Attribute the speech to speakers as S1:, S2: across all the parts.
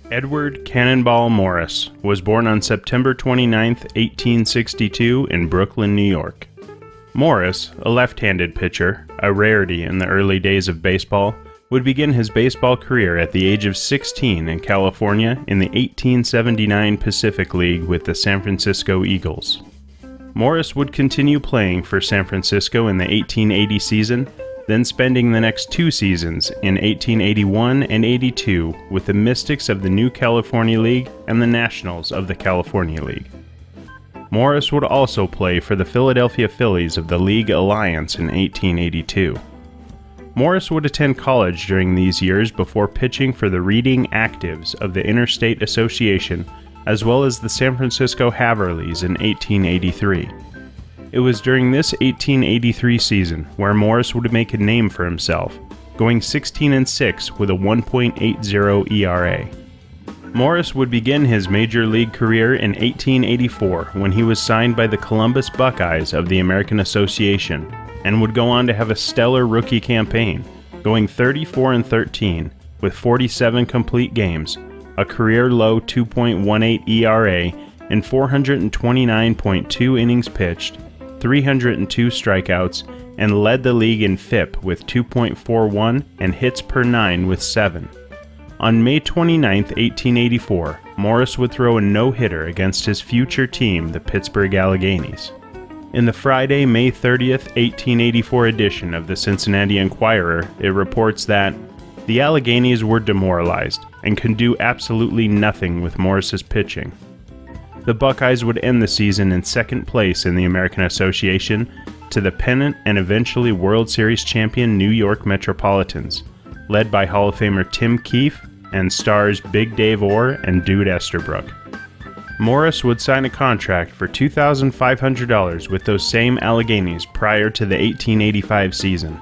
S1: Edward Cannonball Morris was born on September 29, 1862 in Brooklyn, New York. Morris, a left-handed pitcher, a rarity in the early days of baseball, would begin his baseball career at the age of 16 in California in the 1879 Pacific League with the San Francisco Eagles. Morris would continue playing for San Francisco in the 1880 season, then spending the next two seasons in 1881 and 82 with the Mystics of the New California League and the Nationals of the California League. Morris would also play for the Philadelphia Phillies of the League Alliance in 1882. Morris would attend college during these years before pitching for the Reading Actives of the Interstate Association as well as the San Francisco Haverleys in 1883. It was during this 1883 season where Morris would make a name for himself, going 16-6 with a 1.80 ERA. Morris would begin his major league career in 1884 when he was signed by the Columbus Buckeyes of the American Association and would go on to have a stellar rookie campaign, going 34-13 with 47 complete games, a career-low 2.18 ERA, and 429.2 innings pitched, 302 strikeouts, and led the league in FIP with 2.41 and hits per 9 with 7. On May 29, 1884, Morris would throw a no-hitter against his future team, the Pittsburgh Alleghenies. In the Friday, May 30, 1884 edition of the Cincinnati Enquirer, it reports that the Alleghenies were demoralized and could do absolutely nothing with Morris's pitching. The Buckeyes would end the season in second place in the American Association to the pennant and eventually World Series champion New York Metropolitans, led by Hall of Famer Tim Keefe and stars Big Dave Orr and Dude Esterbrook. Morris would sign a contract for $2,500 with those same Alleghenies prior to the 1885 season.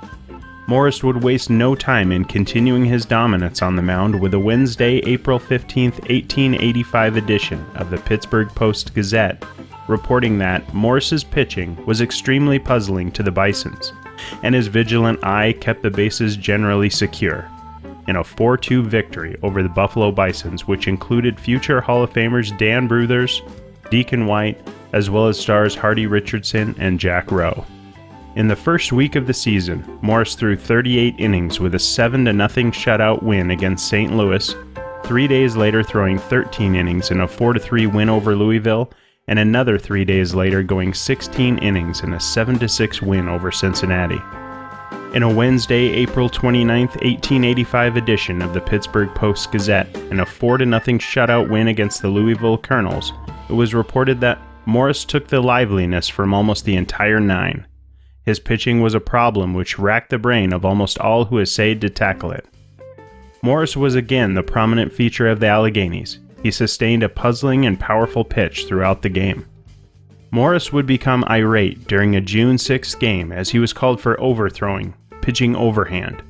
S1: Morris would waste no time in continuing his dominance on the mound with a Wednesday, April 15, 1885 edition of the Pittsburgh Post-Gazette, reporting that Morris's pitching was extremely puzzling to the Bisons, and his vigilant eye kept the bases generally secure, in a 4-2 victory over the Buffalo Bisons, which included future Hall of Famers Dan Bruthers, Deacon White, as well as stars Hardy Richardson and Jack Rowe. In the first week of the season, Morris threw 38 innings with a 7-0 shutout win against St. Louis, 3 days later throwing 13 innings in a 4-3 win over Louisville, and another 3 days later going 16 innings in a 7-6 win over Cincinnati. In a Wednesday, April 29, 1885 edition of the Pittsburgh Post-Gazette, in a 4-0 shutout win against the Louisville Colonels, it was reported that Morris took the liveliness from almost the entire nine. His pitching was a problem which racked the brain of almost all who essayed to tackle it. Morris was again the prominent feature of the Alleghenies. He sustained a puzzling and powerful pitch throughout the game. Morris would become irate during a June 6th game as he was called for overthrowing, pitching overhand.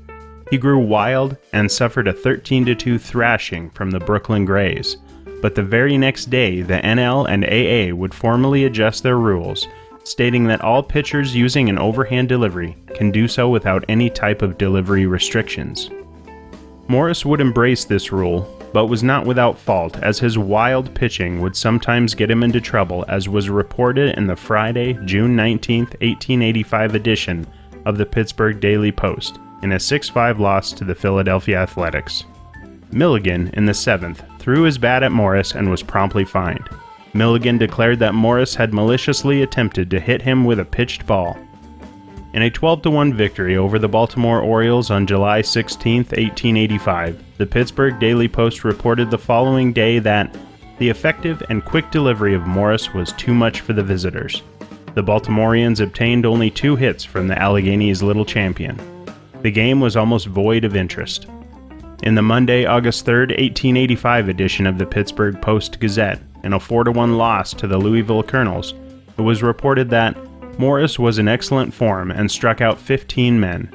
S1: He grew wild and suffered a 13-2 thrashing from the Brooklyn Grays, but the very next day the NL and AA would formally adjust their rules, stating that all pitchers using an overhand delivery can do so without any type of delivery restrictions. Morris would embrace this rule, but was not without fault, as his wild pitching would sometimes get him into trouble, as was reported in the Friday, June 19, 1885 edition of the Pittsburgh Daily Post, in a 6-5 loss to the Philadelphia Athletics. Milligan, in the 7th, threw his bat at Morris and was promptly fined. Milligan declared that Morris had maliciously attempted to hit him with a pitched ball. In a 12-1 victory over the Baltimore Orioles on July 16, 1885, the Pittsburgh Daily Post reported the following day that the effective and quick delivery of Morris was too much for the visitors. The Baltimoreans obtained only 2 hits from the Alleghenies' little champion. The game was almost void of interest. In the Monday, August 3, 1885 edition of the Pittsburgh Post-Gazette, in a 4-1 loss to the Louisville Colonels, it was reported that Morris was in excellent form and struck out 15 men.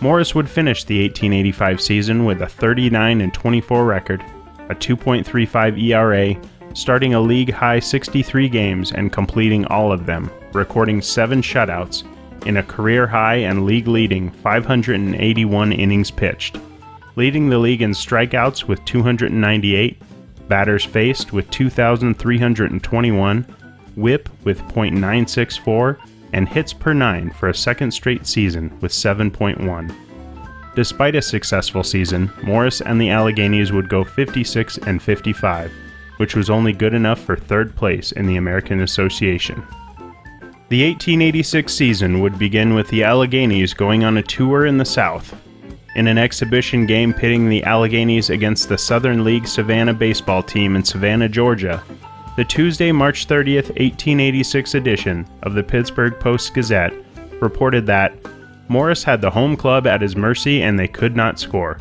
S1: Morris would finish the 1885 season with a 39-24 record, a 2.35 ERA, starting a league-high 63 games and completing all of them, recording 7 shutouts in a career-high and league-leading 581 innings pitched. leading the league in strikeouts with 298, batters faced with 2,321, whip with .964, and hits per 9 for a second straight season with 7.1. Despite a successful season, Morris and the Alleghenies would go 56 and 55, which was only good enough for third place in the American Association. The 1886 season would begin with the Alleghenies going on a tour in the South. In an exhibition game pitting the Alleghenies against the Southern League Savannah baseball team in Savannah, Georgia, the Tuesday, March 30th, 1886 edition of the Pittsburgh Post-Gazette reported that Morris had the home club at his mercy and they could not score.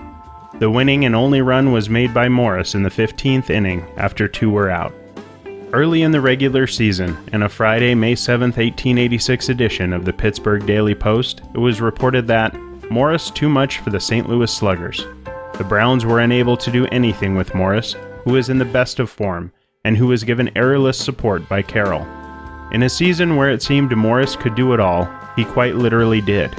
S1: The winning and only run was made by Morris in the 15th inning after 2 were out. Early in the regular season, in a Friday, May 7, 1886 edition of the Pittsburgh Daily Post, it was reported that Morris too much for the St. Louis Sluggers. The Browns were unable to do anything with Morris, who was in the best of form, and who was given errorless support by Carroll. In a season where it seemed Morris could do it all, he quite literally did.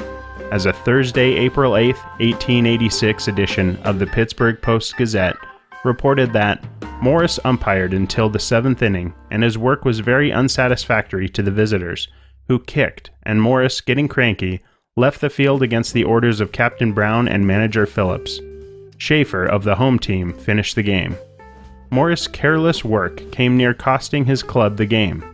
S1: As a Thursday, April 8, 1886 edition of the Pittsburgh Post-Gazette reported that Morris umpired until the 7th inning, and his work was very unsatisfactory to the visitors, who kicked, and Morris, getting cranky, left the field against the orders of Captain Brown and manager Phillips. Schaefer, of the home team, finished the game. Morris' careless work came near costing his club the game.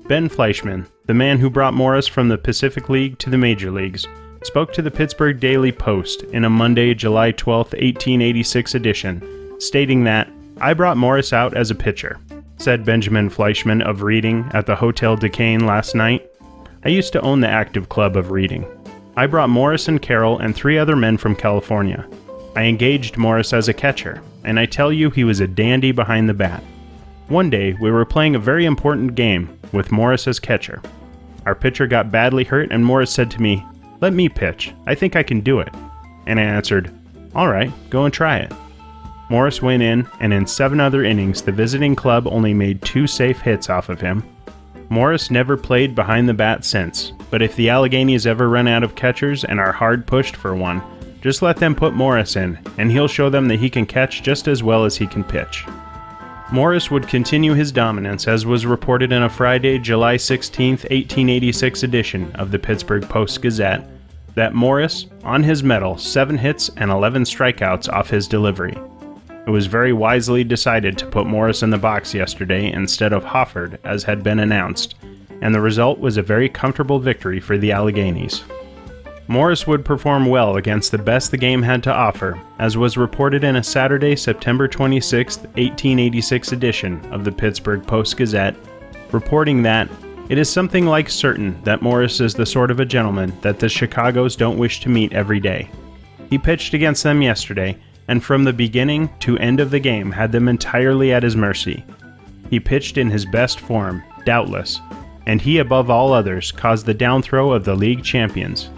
S1: Ben Fleischman, the man who brought Morris from the Pacific League to the major leagues, spoke to the Pittsburgh Daily Post in a Monday, July 12, 1886 edition, stating that, "I brought Morris out as a pitcher," said Benjamin Fleischman of Reading at the Hotel Duquesne last night. "I used to own the active club of Reading. I brought Morris and Carroll and 3 other men from California. I engaged Morris as a catcher, and I tell you he was a dandy behind the bat. One day, we were playing a very important game with Morris as catcher. Our pitcher got badly hurt and Morris said to me, 'Let me pitch, I think I can do it.' And I answered, 'All right, go and try it.' Morris went in, and in 7 other innings, the visiting club only made 2 safe hits off of him. Morris never played behind the bat since, but if the Alleghenies ever run out of catchers and are hard pushed for one, just let them put Morris in, and he'll show them that he can catch just as well as he can pitch." Morris would continue his dominance, as was reported in a Friday, July 16, 1886 edition of the Pittsburgh Post-Gazette, that Morris, on his medal, 7 hits and 11 strikeouts off his delivery. It was very wisely decided to put Morris in the box yesterday instead of Hofford, as had been announced, and the result was a very comfortable victory for the Alleghenies. Morris would perform well against the best the game had to offer, as was reported in a Saturday, September 26, 1886 edition of the Pittsburgh Post-Gazette, reporting that it is something like certain that Morris is the sort of a gentleman that the Chicagos don't wish to meet every day. He pitched against them yesterday, and from the beginning to end of the game had them entirely at his mercy. He pitched in his best form, doubtless, and he above all others caused the downthrow of the league champions.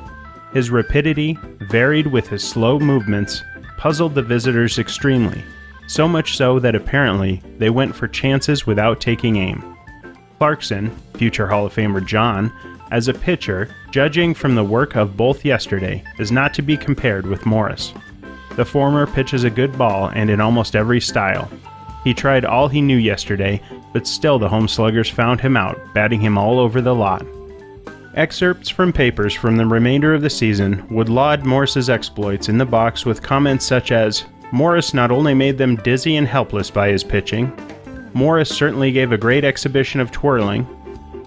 S1: His rapidity, varied with his slow movements, puzzled the visitors extremely, so much so that apparently they went for chances without taking aim. Clarkson, future Hall of Famer John, as a pitcher, judging from the work of both yesterday, is not to be compared with Morris. The former pitches a good ball and in almost every style. He tried all he knew yesterday, but still the home sluggers found him out, batting him all over the lot. Excerpts from papers from the remainder of the season would laud Morris's exploits in the box with comments such as, "Morris not only made them dizzy and helpless by his pitching, Morris certainly gave a great exhibition of twirling,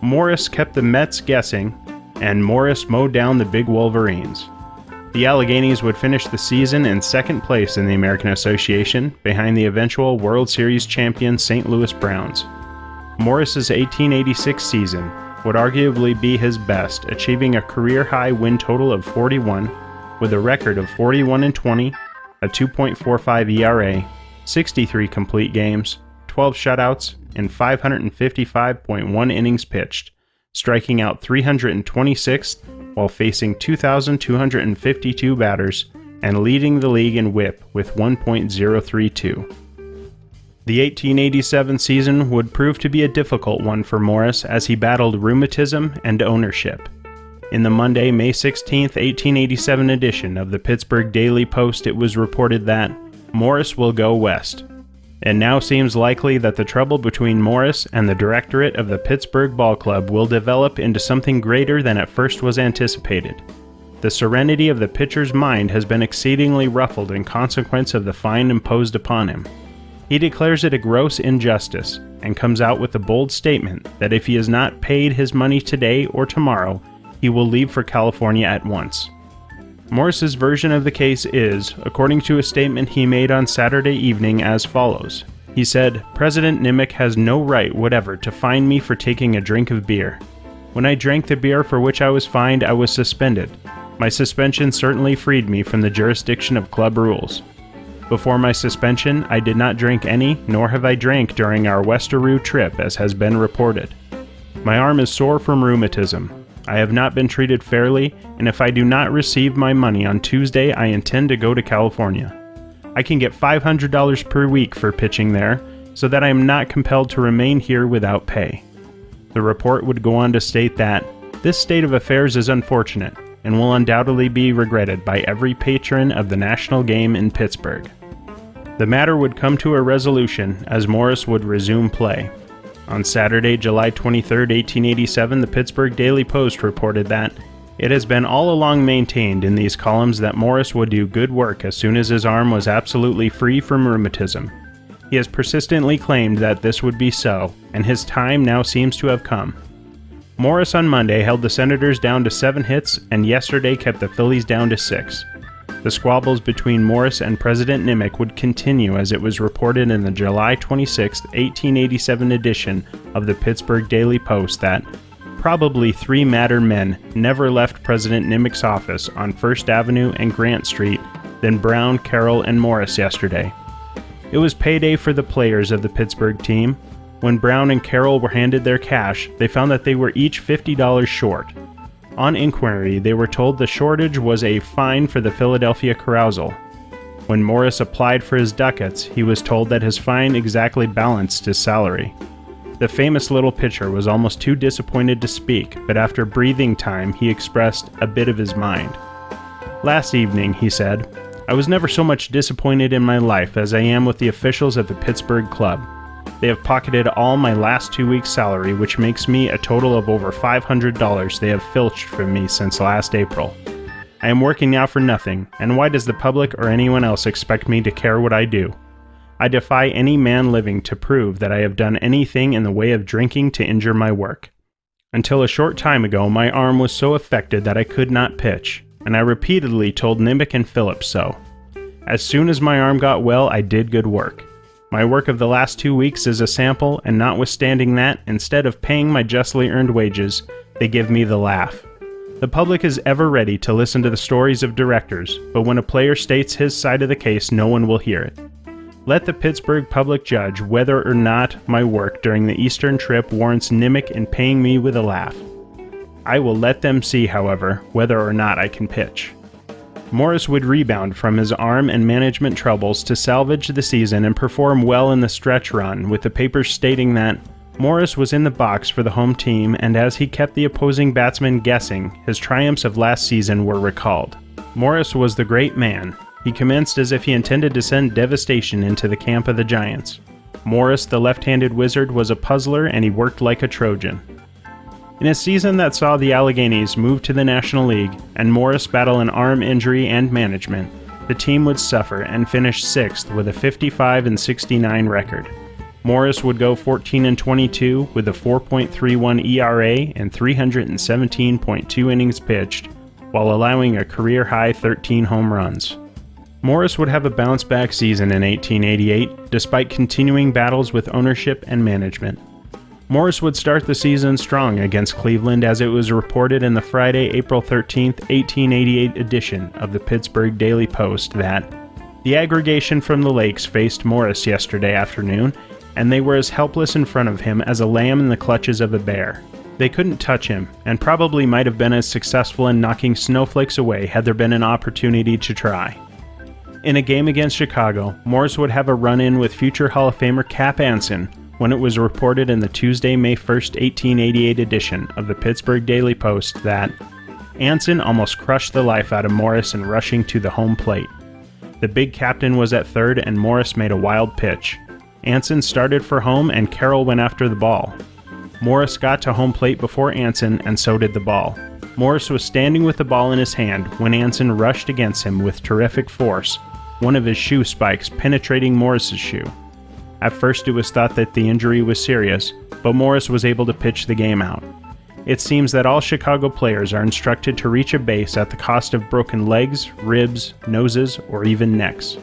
S1: Morris kept the Mets guessing, and Morris mowed down the big Wolverines." The Alleghenies would finish the season in 2nd place in the American Association, behind the eventual World Series champion St. Louis Browns. Morris's 1886 season would arguably be his best, achieving a career-high win total of 41, with a record of 41-20, a 2.45 ERA, 63 complete games, 12 shutouts, and 555.1 innings pitched, striking out 326th while facing 2,252 batters and leading the league in whip with 1.032. The 1887 season would prove to be a difficult one for Morris as he battled rheumatism and ownership. In the Monday, May 16, 1887 edition of the Pittsburgh Daily Post, it was reported that Morris will go west. It now seems likely that the trouble between Morris and the directorate of the Pittsburgh Ball Club will develop into something greater than at first was anticipated. The serenity of the pitcher's mind has been exceedingly ruffled in consequence of the fine imposed upon him. He declares it a gross injustice, and comes out with the bold statement that if he is not paid his money today or tomorrow, he will leave for California at once. Morris's version of the case is, according to a statement he made on Saturday evening, as follows. He said, "President Nimick has no right whatever to fine me for taking a drink of beer. When I drank the beer for which I was fined, I was suspended. My suspension certainly freed me from the jurisdiction of club rules. Before my suspension, I did not drink any, nor have I drank during our Westeroo trip, as has been reported. My arm is sore from rheumatism. I have not been treated fairly, and if I do not receive my money on Tuesday, I intend to go to California. I can get $500 per week for pitching there, so that I am not compelled to remain here without pay." The report would go on to state that, "This state of affairs is unfortunate, and will undoubtedly be regretted by every patron of the national game in Pittsburgh." The matter would come to a resolution as Morris would resume play. On Saturday, July 23, 1887, the Pittsburgh Daily Post reported that it has been all along maintained in these columns that Morris would do good work as soon as his arm was absolutely free from rheumatism. He has persistently claimed that this would be so, and his time now seems to have come. Morris on Monday held the Senators down to 7 hits, and yesterday kept the Phillies down to 6. The squabbles between Morris and President Nimick would continue, as it was reported in the July 26, 1887 edition of the Pittsburgh Daily Post that probably 3 madder men never left President Nimick's office on First Avenue and Grant Street than Brown, Carroll, and Morris yesterday. It was payday for the players of the Pittsburgh team. When Brown and Carroll were handed their cash, they found that they were each $50 short. On inquiry, they were told the shortage was a fine for the Philadelphia carousal. When Morris applied for his ducats, he was told that his fine exactly balanced his salary. The famous little pitcher was almost too disappointed to speak, but after breathing time, he expressed a bit of his mind. "Last evening," he said, "I was never so much disappointed in my life as I am with the officials at the Pittsburgh Club. They have pocketed all my last 2 weeks' salary, which makes me a total of over $500 they have filched from me since last April. I am working now for nothing, and why does the public or anyone else expect me to care what I do? I defy any man living to prove that I have done anything in the way of drinking to injure my work. Until a short time ago, my arm was so affected that I could not pitch, and I repeatedly told Nimick and Phillips so. As soon as my arm got well, I did good work. My work of the last 2 weeks is a sample, and notwithstanding that, instead of paying my justly earned wages, they give me the laugh. The public is ever ready to listen to the stories of directors, but when a player states his side of the case, no one will hear it. Let the Pittsburgh public judge whether or not my work during the Eastern trip warrants Nimick in paying me with a laugh. I will let them see, however, whether or not I can pitch." Morris would rebound from his arm and management troubles to salvage the season and perform well in the stretch run, with the papers stating that Morris was in the box for the home team, and as he kept the opposing batsmen guessing, his triumphs of last season were recalled. Morris was the great man. He commenced as if he intended to send devastation into the camp of the Giants. Morris, the left-handed wizard, was a puzzler, and he worked like a Trojan. In a season that saw the Alleghenies move to the National League and Morris battle an arm injury and management, the team would suffer and finish 6th with a 55-69 record. Morris would go 14-22 with a 4.31 ERA and 317.2 innings pitched, while allowing a career-high 13 home runs. Morris would have a bounce-back season in 1888, despite continuing battles with ownership and management. Morris would start the season strong against Cleveland, as it was reported in the Friday, April 13, 1888 edition of the Pittsburgh Daily Post that the aggregation from the Lakes faced Morris yesterday afternoon, and they were as helpless in front of him as a lamb in the clutches of a bear. They couldn't touch him, and probably might have been as successful in knocking snowflakes away had there been an opportunity to try. In a game against Chicago, Morris would have a run-in with future Hall of Famer Cap Anson, when it was reported in the Tuesday, May 1, 1888 edition of the Pittsburgh Daily Post that Anson almost crushed the life out of Morris in rushing to the home plate. The big captain was at third and Morris made a wild pitch. Anson started for home and Carroll went after the ball. Morris got to home plate before Anson and so did the ball. Morris was standing with the ball in his hand when Anson rushed against him with terrific force, one of his shoe spikes penetrating Morris's shoe. At first it was thought that the injury was serious, but Morris was able to pitch the game out. It seems that all Chicago players are instructed to reach a base at the cost of broken legs, ribs, noses, or even necks.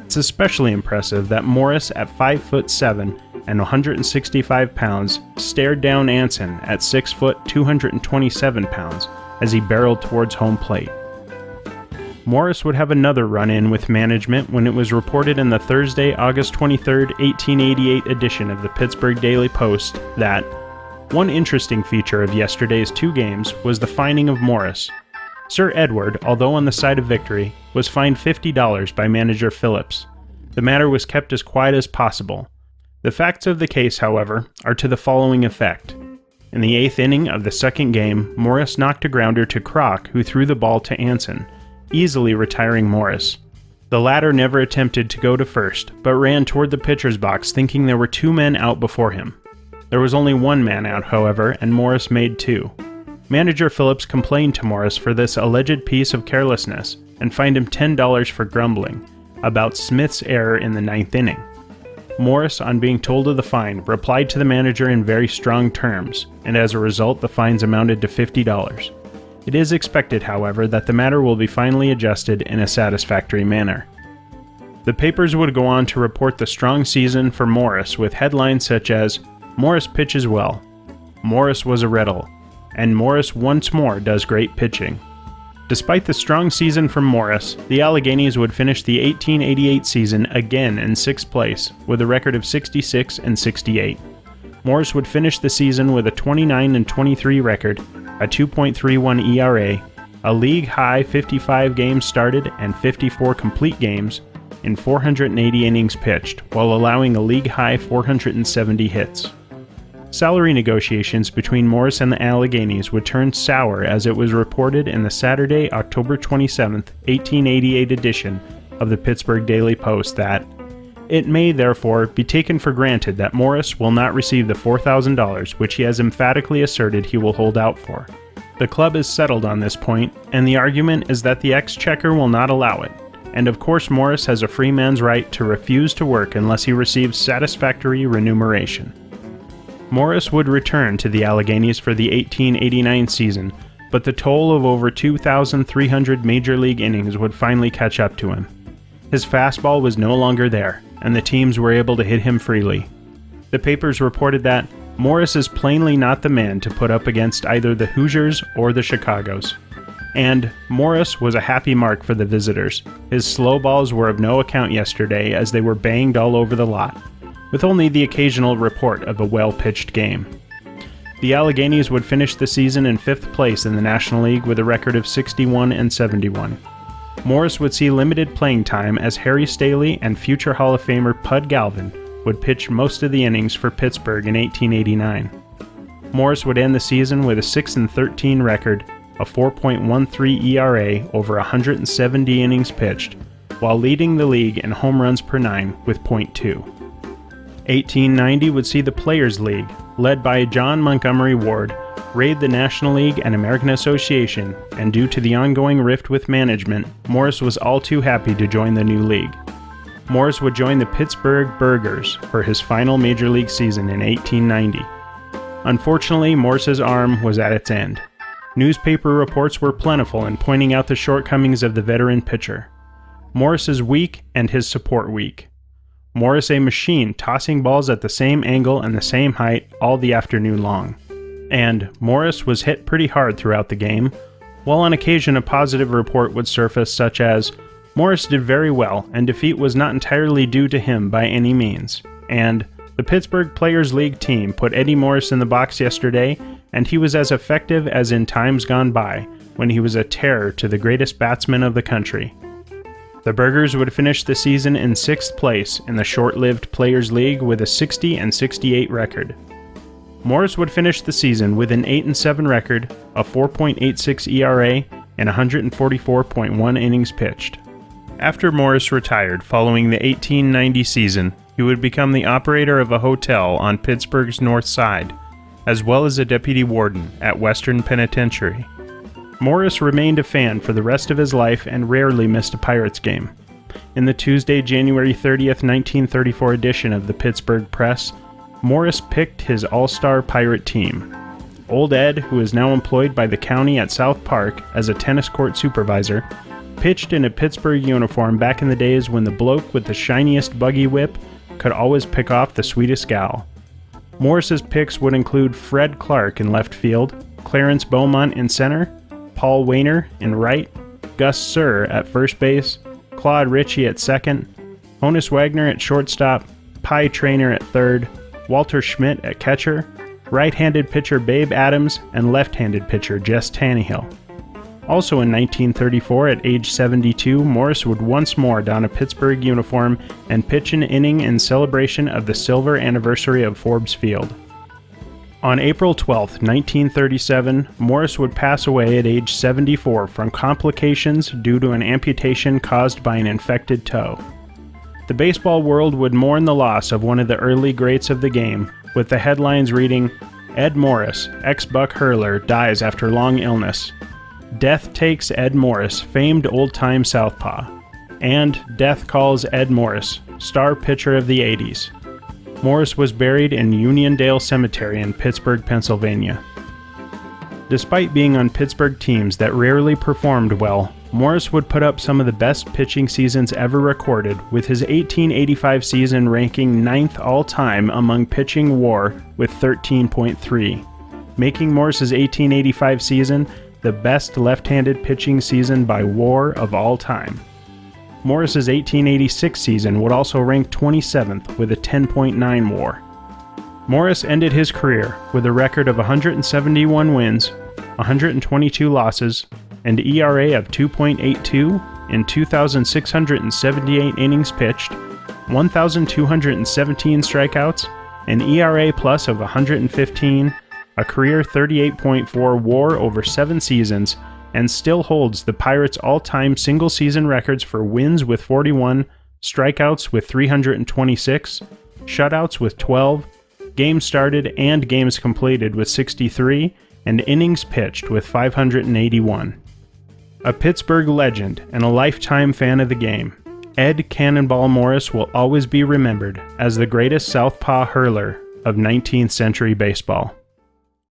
S1: It's especially impressive that Morris at 5'7" and 165 pounds stared down Anson at 6 foot 227 pounds as he barreled towards home plate. Morris would have another run-in with management when it was reported in the Thursday, August 23, 1888 edition of the Pittsburgh Daily Post that one interesting feature of yesterday's two games was the fining of Morris. Sir Edward, although on the side of victory, was fined $50 by manager Phillips. The matter was kept as quiet as possible. The facts of the case, however, are to the following effect. In the 8th inning of the second game, Morris knocked a grounder to Kroc, who threw the ball to Anson, easily retiring Morris. The latter never attempted to go to first, but ran toward the pitcher's box thinking there were two men out before him. There was only one man out, however, and Morris made two. Manager Phillips complained to Morris for this alleged piece of carelessness and fined him $10 for grumbling about Smith's error in the 9th inning. Morris, on being told of the fine, replied to the manager in very strong terms, and as a result the fines amounted to $50. It is expected, however, that the matter will be finally adjusted in a satisfactory manner. The papers would go on to report the strong season for Morris with headlines such as, "Morris pitches well," "Morris was a riddle," and "Morris once more does great pitching." Despite the strong season from Morris, the Alleghenies would finish the 1888 season again in 6th place with a record of 66 and 68. Morris would finish the season with a 29-23 record, a 2.31 ERA, a league-high 55 games started and 54 complete games in 480 innings pitched, while allowing a league-high 470 hits. Salary negotiations between Morris and the Alleghenies would turn sour as it was reported in the Saturday, October 27, 1888 edition of the Pittsburgh Daily Post that it may, therefore, be taken for granted that Morris will not receive the $4,000 which he has emphatically asserted he will hold out for. The club is settled on this point, and the argument is that the exchequer will not allow it, and of course Morris has a free man's right to refuse to work unless he receives satisfactory remuneration. Morris would return to the Alleghenies for the 1889 season, but the toll of over 2,300 major league innings would finally catch up to him. His fastball was no longer there, and the teams were able to hit him freely. The papers reported that Morris is plainly not the man to put up against either the Hoosiers or the Chicagos. And Morris was a happy mark for the visitors. His slow balls were of no account yesterday as they were banged all over the lot, with only the occasional report of a well-pitched game. The Alleghenies would finish the season in 5th place in the National League with a record of 61 and 71. Morris would see limited playing time as Harry Staley and future Hall of Famer Pud Galvin would pitch most of the innings for Pittsburgh in 1889. Morris would end the season with a 6-13 record, a 4.13 ERA over 170 innings pitched, while leading the league in home runs per 9 with .2. 1890 would see the Players' League, led by John Montgomery Ward, raid the National League and American Association, and due to the ongoing rift with management, Morris was all too happy to join the new league. Morris would join the Pittsburgh Burghers for his final major league season in 1890. Unfortunately, Morris's arm was at its end. Newspaper reports were plentiful in pointing out the shortcomings of the veteran pitcher. Morris is weak and his support weak. Morris a machine tossing balls at the same angle and the same height all the afternoon long. And Morris was hit pretty hard throughout the game, while on occasion a positive report would surface such as, Morris did very well and defeat was not entirely due to him by any means, and the Pittsburgh Players League team put Eddie Morris in the box yesterday and he was as effective as in times gone by when he was a terror to the greatest batsman of the country. The Burghers would finish the season in 6th place in the short-lived Players League with a 60 and 68 record. Morris would finish the season with an 8-7 record, a 4.86 ERA, and 144.1 innings pitched. After Morris retired following the 1890 season, he would become the operator of a hotel on Pittsburgh's north side, as well as a deputy warden at Western Penitentiary. Morris remained a fan for the rest of his life and rarely missed a Pirates game. In the Tuesday, January 30th, 1934 edition of the Pittsburgh Press, Morris picked his all-star Pirate team. Old Ed, who is now employed by the county at South Park as a tennis court supervisor, pitched in a Pittsburgh uniform back in the days when the bloke with the shiniest buggy whip could always pick off the sweetest gal. Morris's picks would include Fred Clark in left field, Clarence Beaumont in center, Paul Wainer in right, Gus Surr at first base, Claude Ritchie at second, Honus Wagner at shortstop, Pie Traynor at third, Walter Schmidt at catcher, right-handed pitcher Babe Adams, and left-handed pitcher Jess Tannehill. Also in 1934, at age 72, Morris would once more don a Pittsburgh uniform and pitch an inning in celebration of the silver anniversary of Forbes Field. On April 12, 1937, Morris would pass away at age 74 from complications due to an amputation caused by an infected toe. The baseball world would mourn the loss of one of the early greats of the game, with the headlines reading, "Ed Morris, ex-Buck hurler, dies after long illness. Death takes Ed Morris, famed old-time southpaw." And "Death calls Ed Morris, star pitcher of the 80s." Morris was buried in Uniondale Cemetery in Pittsburgh, Pennsylvania. Despite being on Pittsburgh teams that rarely performed well, Morris would put up some of the best pitching seasons ever recorded, with his 1885 season ranking 9th all-time among pitching WAR with 13.3, making Morris's 1885 season the best left-handed pitching season by WAR of all time. Morris's 1886 season would also rank 27th with a 10.9 WAR. Morris ended his career with a record of 171 wins, 122 losses, and ERA of 2.82 in 2,678 innings pitched, 1,217 strikeouts, an ERA plus of 115, a career 38.4 WAR over 7 seasons, and still holds the Pirates' all-time single-season records for wins with 41, strikeouts with 326, shutouts with 12, games started and games completed with 63, and innings pitched with 581. A Pittsburgh legend and a lifetime fan of the game, Ed Cannonball Morris will always be remembered as the greatest southpaw hurler of 19th century baseball.